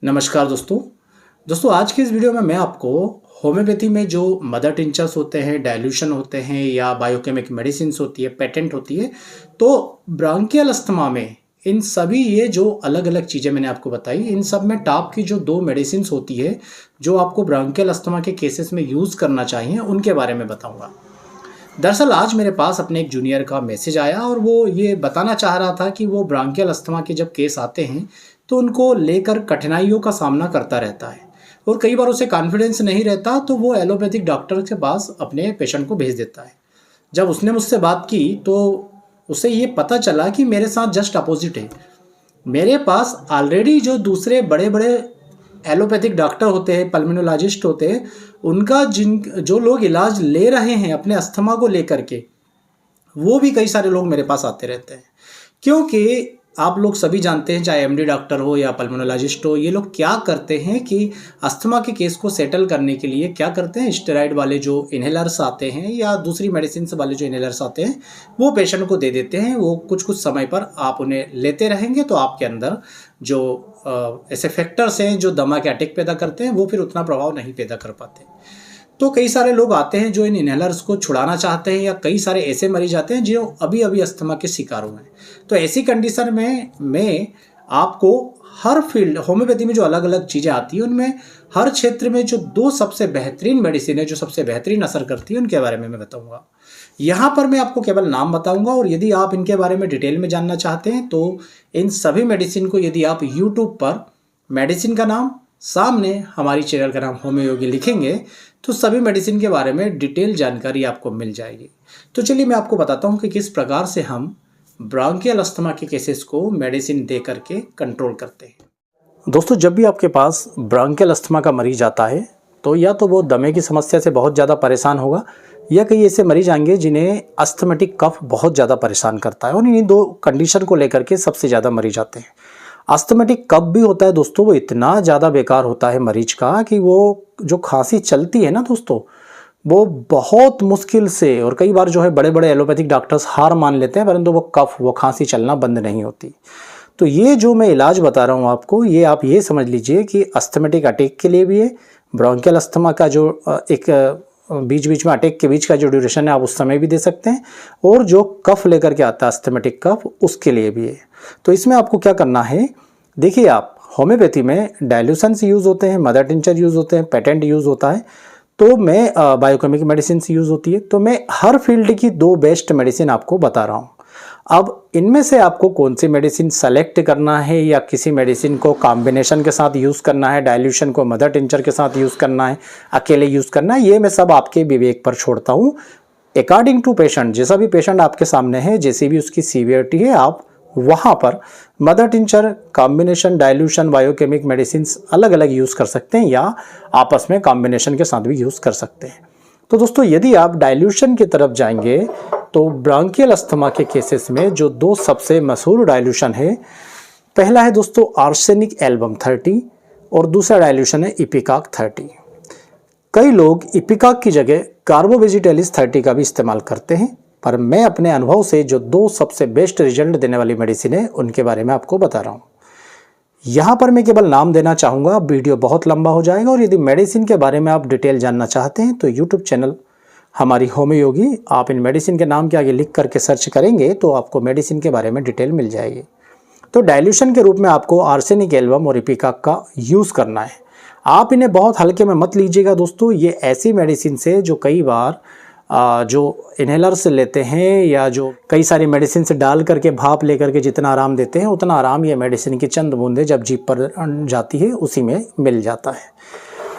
नमस्कार दोस्तों आज की इस वीडियो में मैं आपको होम्योपैथी में जो मदर टिंचर्स होते हैं, डाइल्यूशन होते हैं या बायोकेमिक मेडिसिन होती है, पेटेंट होती है, तो ब्रांकियल अस्थमा में इन सभी ये जो अलग अलग चीज़ें मैंने आपको बताई, इन सब में टॉप की जो दो मेडिसिन होती है जो आपको ब्रांकियल अस्थमा के केसेस में यूज़ करना चाहिए, उनके बारे में बताऊँगा। दरअसल आज मेरे पास अपने एक जूनियर का मैसेज आया और वो ये बताना चाह रहा था कि वो ब्रांकियल अस्थमा के जब केस आते हैं तो उनको लेकर कठिनाइयों का सामना करता रहता है और कई बार उसे कॉन्फिडेंस नहीं रहता तो वो एलोपैथिक डॉक्टर के पास अपने पेशेंट को भेज देता है। जब उसने मुझसे बात की तो उसे ये पता चला कि मेरे साथ जस्ट अपोजिट है। मेरे पास ऑलरेडी जो दूसरे बड़े बड़े एलोपैथिक डॉक्टर होते हैं, पल्मोनोलॉजिस्ट होते हैं, उनका जो लोग इलाज ले रहे हैं अपने अस्थमा को लेकर के, वो भी कई सारे लोग मेरे पास आते रहते हैं। क्योंकि आप लोग सभी जानते हैं, चाहे एमडी डॉक्टर हो या पल्मोनोलॉजिस्ट हो, ये लोग क्या करते हैं कि अस्थमा के केस को सेटल करने के लिए क्या करते हैं, स्टेरॉइड वाले जो इनहेलर्स आते हैं या दूसरी मेडिसिन वाले जो इनहेलर्स आते हैं वो पेशेंट को दे देते हैं। वो कुछ समय पर आप उन्हें लेते रहेंगे तो आपके अंदर जो ऐसे फैक्टर्स हैं जो दमा के अटैक पैदा करते हैं वो फिर उतना प्रभाव नहीं पैदा कर पाते। तो कई सारे लोग आते हैं जो इन इनहेलर्स को छुड़ाना चाहते हैं या कई सारे ऐसे मरीज आते हैं जो अभी अस्थमा के शिकार हुए हैं। तो ऐसी कंडीशन में मैं आपको हर फील्ड होम्योपैथी में जो अलग अलग चीज़ें आती हैं उनमें हर क्षेत्र में जो दो सबसे बेहतरीन मेडिसिन है जो सबसे बेहतरीन असर करती है उनके बारे में मैं बताऊंगा। यहाँ पर मैं आपको केवल नाम बताऊंगा और यदि आप इनके बारे में डिटेल में जानना चाहते हैं तो इन सभी मेडिसिन को यदि आप यूट्यूब पर मेडिसिन का नाम सामने हमारी चैनल का नाम होम्यो योगी लिखेंगे तो सभी मेडिसिन के बारे में डिटेल जानकारी आपको मिल जाएगी। तो चलिए मैं आपको बताता हूँ कि किस प्रकार से हम ब्रांकियल अस्थमा के केसेस को मेडिसिन दे करके कंट्रोल करते हैं। दोस्तों जब भी आपके पास ब्रांकियल अस्थमा का मरीज आता है तो या तो वो दमे की समस्या से बहुत ज़्यादा परेशान होगा या कई ऐसे मरीज आएंगे जिन्हें अस्थमेटिक कफ बहुत ज़्यादा परेशान करता है और इन्हीं दो कंडीशन को लेकर के सबसे ज़्यादा मरीज आते हैं। अस्थमेटिक कफ भी होता है दोस्तों, वो इतना ज़्यादा बेकार होता है मरीज का कि वो जो खांसी चलती है ना दोस्तों, वो बहुत मुश्किल से, और कई बार जो है बड़े बड़े एलोपैथिक डॉक्टर्स हार मान लेते हैं, परंतु वो खांसी चलना बंद नहीं होती। तो ये जो मैं इलाज बता रहा हूँ आपको, ये आप ये समझ लीजिए कि अस्थमेटिक अटैक के लिए भी है, ब्रोंकियल अस्थमा का जो एक बीच बीच में अटैक के बीच का जो ड्यूरेशन है आप उस समय भी दे सकते हैं, और जो कफ लेकर के आता है अस्थमेटिक कफ उसके लिए भी है। तो इसमें आपको क्या करना है, देखिए आप होम्योपैथी में डाइल्यूशन यूज़ होते हैं, मदर टिंचर यूज़ होते हैं, पेटेंट यूज़ होता है, तो मैं बायोकेमिक मेडिसिन यूज़ होती है। तो मैं हर फील्ड की दो बेस्ट मेडिसिन आपको बता रहा हूँ। अब इनमें से आपको कौन सी मेडिसिन सेलेक्ट करना है या किसी मेडिसिन को कॉम्बिनेशन के साथ यूज़ करना है, डाइल्यूशन को मदर टिंचर के साथ यूज़ करना है, अकेले यूज़ करना है, ये मैं सब आपके विवेक पर छोड़ता हूँ। अकॉर्डिंग टू पेशेंट, जैसा भी पेशेंट आपके सामने है, जैसी भी उसकी सीवियरिटी है, आप वहाँ पर mother tincture, combination, dilution, biochemic medicine अलग अलग यूज़ कर सकते हैं या आपस में कॉम्बिनेशन के साथ भी यूज़ कर सकते हैं। तो दोस्तों यदि आप डाइल्यूशन की तरफ जाएंगे तो ब्रांकियल अस्थमा के केसेस में जो दो सबसे मशहूर डाइल्यूशन है, पहला है दोस्तों आर्सेनिक एल्बम 30 और दूसरा डाइल्यूशन है इपिकाक 30। कई लोग इपिकाक की जगह कार्बोवेजिटेलिस 30 का भी इस्तेमाल करते हैं, पर मैं अपने अनुभव से जो दो सबसे बेस्ट रिजल्ट देने वाली मेडिसिन है उनके बारे में आपको बता रहा हूँ। यहाँ पर मैं केवल नाम देना चाहूँगा, वीडियो बहुत लंबा हो जाएगा, और यदि मेडिसिन के बारे में आप डिटेल जानना चाहते हैं तो यूट्यूब चैनल हमारी होम्यो योगी, आप इन मेडिसिन के नाम के आगे लिख करके सर्च करेंगे तो आपको मेडिसिन के बारे में डिटेल मिल जाएगी। तो डाइल्यूशन के रूप में आपको आर्सेनिक एल्बम और इपिकाक का यूज़ करना है। आप इन्हें बहुत हल्के में मत लीजिएगा दोस्तों, ये ऐसी मेडिसिन से जो कई बार जो इनहेलर्स लेते हैं या जो कई सारी मेडिसिन से डाल करके भाप लेकर के जितना आराम देते हैं उतना आराम ये मेडिसिन की चंद बूंदें जब जीभ पर जाती है उसी में मिल जाता है।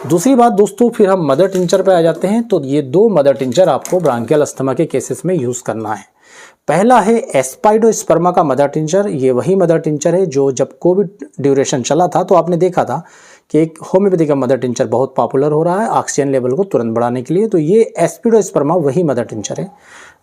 दूसरी बात दोस्तों, फिर हम मदर टिंचर पे आ जाते हैं। तो ये दो मदर टिंचर आपको ब्रांकियल अस्थमा के केसेस में यूज़ करना है। पहला है एस्पाइडोस्पर्मा का मदर टिंचर। ये वही मदर टिंचर है जो जब कोविड ड्यूरेशन चला था तो आपने देखा था कि एक होम्योपैथी का मदर टिंचर बहुत पॉपुलर हो रहा है ऑक्सीजन लेवल को तुरंत बढ़ाने के लिए। तो ये एस्पाइडोस्पर्मा वही मदर टिंचर है।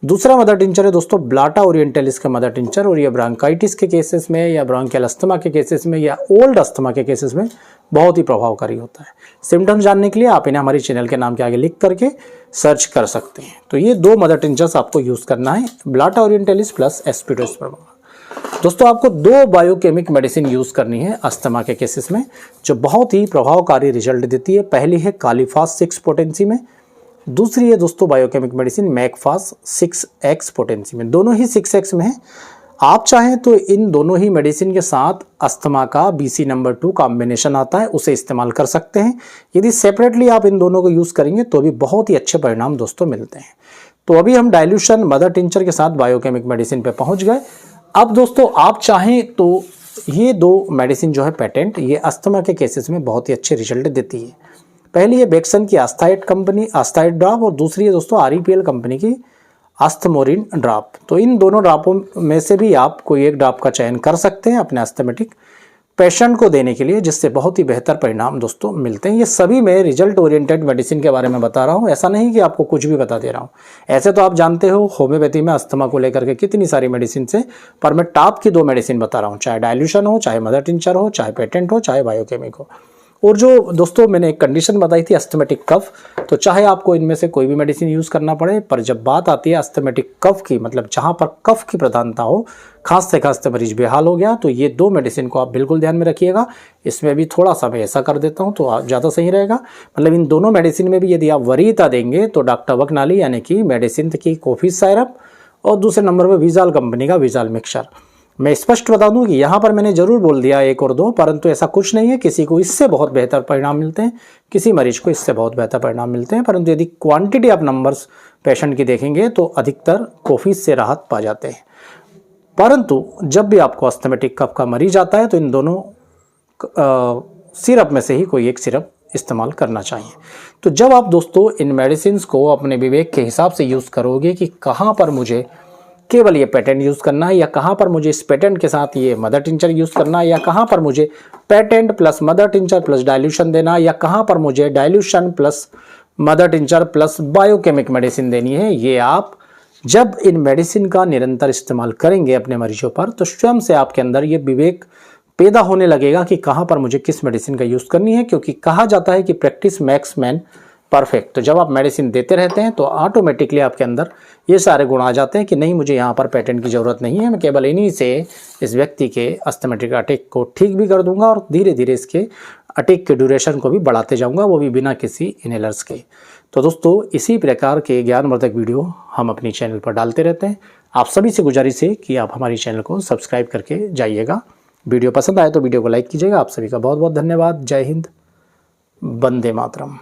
दूसरा मदर टिंचर है दोस्तों ब्लाटा ओरिएंटलिस का मदर टिंचर, और ये ब्रांकाइटिस के केसेस में या ब्रांकियल अस्थमा के केसेस में या ओल्ड अस्थमा के केसेस में बहुत ही प्रभावकारी होता है। सिम्टम्स जानने के लिए आप इन्हें हमारी चैनल के नाम के आगे लिख करके सर्च कर सकते हैं। तो ये दो मदर टिंचर्स आपको यूज़ करना है, ब्लाटा ओरिएंटलिस प्लस एस्पाइडोस्पर्मा। दोस्तों आपको 2 बायोकेमिक मेडिसिन यूज़ करनी है अस्थमा के केसेस में, जो बहुत ही प्रभावकारी रिजल्ट देती है। पहली है कालीफास 6 पोटेंसी में, दूसरी है दोस्तों बायोकेमिक मेडिसिन मैकफास 6x पोटेंसी में। दोनों ही 6x में है। आप चाहें तो इन दोनों ही मेडिसिन के साथ अस्थमा का BC नंबर 2 कॉम्बिनेशन आता है, उसे इस्तेमाल कर सकते हैं। यदि सेपरेटली आप इन दोनों को यूज़ करेंगे तो भी बहुत ही अच्छे परिणाम दोस्तों मिलते हैं। तो अभी हम डाइल्यूशन मदर टिंचर के साथ बायोकेमिक मेडिसिन पे पहुंच गए। अब दोस्तों आप चाहें तो ये 2 मेडिसिन जो है पेटेंट, ये अस्थमा के केसेस में बहुत ही अच्छे रिजल्ट देती है। पहली है बेक्सन की आस्थाइड कंपनी आस्थाइड ड्रॉप, और दूसरी है दोस्तों REPL कंपनी की आस्थमोरिन ड्रॉप। तो इन दोनों ड्रॉपों में से भी आप कोई एक ड्रॉप का चयन कर सकते हैं अपने अस्थमेटिक पेशेंट को देने के लिए, जिससे बहुत ही बेहतर परिणाम दोस्तों मिलते हैं। ये सभी मैं रिजल्ट ओरिएंटेड मेडिसिन के बारे में बता रहा हूँ, ऐसा नहीं कि आपको कुछ भी बता दे रहा हूँ। ऐसे तो आप जानते हो होम्योपैथी में अस्थमा को लेकर के कितनी सारी मेडिसिन से, पर मैं टॉप की 2 मेडिसिन बता रहा हूँ, चाहे डाइल्यूशन हो, चाहे मदर टिंचर हो, चाहे पेटेंट हो, चाहे बायोकेमिक हो। और जो दोस्तों मैंने एक कंडीशन बताई थी अस्थमेटिक कफ, तो चाहे आपको इनमें से कोई भी मेडिसिन यूज़ करना पड़े, पर जब बात आती है अस्थमेटिक कफ की, मतलब जहाँ पर कफ की प्रधानता हो, खांसते खांसते मरीज बेहाल हो गया, तो ये 2 मेडिसिन को आप बिल्कुल ध्यान में रखिएगा। इसमें भी थोड़ा सा मैं ऐसा कर देता हूँ तो ज़्यादा सही रहेगा। मतलब इन दोनों मेडिसिन में भी यदि आप वरीयता देंगे तो डॉक्टर वकनाली यानी कि मेडिसिन की कोफी सायरप, और दूसरे नंबर पर विजाल कंपनी का विजाल मिक्सचर। मैं स्पष्ट बता दूं कि यहाँ पर मैंने जरूर बोल दिया 1 और 2, परंतु ऐसा कुछ नहीं है। किसी को इससे बहुत बेहतर परिणाम मिलते हैं, किसी मरीज को इससे बहुत बेहतर परिणाम मिलते हैं, परंतु यदि क्वांटिटी ऑफ नंबर्स पेशेंट की देखेंगे तो अधिकतर कोफी से राहत पा जाते हैं। परंतु जब भी आपको अस्थमेटिक कफ का मरीज आता है तो इन दोनों सिरप में से ही कोई एक सिरप इस्तेमाल करना चाहिए। तो जब आप दोस्तों इन मेडिसिन को अपने विवेक के हिसाब से यूज़ करोगे कि कहाँ पर मुझे केवल ये पेटेंट यूज़ करना है, या कहाँ पर मुझे इस पेटेंट के साथ ये मदर टिंचर यूज़ करना है, या कहाँ पर मुझे patent plus mother tincture plus dilution देना है, या कहाँ पर मुझे dilution plus mother tincture plus biochemic medicine देनी है, ये आप जब इन मेडिसिन का निरंतर इस्तेमाल करेंगे अपने मरीजों पर, तो स्वयं से आपके अंदर ये विवेक पैदा होने लगेगा कि कहाँ पर मुझे किस मेडिसिन का यूज़ करनी है। क्योंकि कहा जाता है कि प्रैक्टिस मेक्स मैन परफेक्ट। तो जब आप मेडिसिन देते रहते हैं तो ऑटोमेटिकली आपके अंदर ये सारे गुण आ जाते हैं कि नहीं, मुझे यहाँ पर पेटेंट की ज़रूरत नहीं है, मैं केवल इन्हीं से इस व्यक्ति के अस्थमेटिक अटैक को ठीक भी कर दूंगा और धीरे धीरे इसके अटैक के ड्यूरेशन को भी बढ़ाते जाऊंगा, वो भी बिना किसी इनहेलर्स के। तो दोस्तों इसी प्रकार के ज्ञानवर्धक वीडियो हम अपनी चैनल पर डालते रहते हैं। आप सभी से गुजारिश है कि आप हमारी चैनल को सब्सक्राइब करके जाइएगा। वीडियो पसंद आए तो वीडियो को लाइक कीजिएगा। आप सभी का बहुत बहुत धन्यवाद। जय हिंद, वंदे मातरम।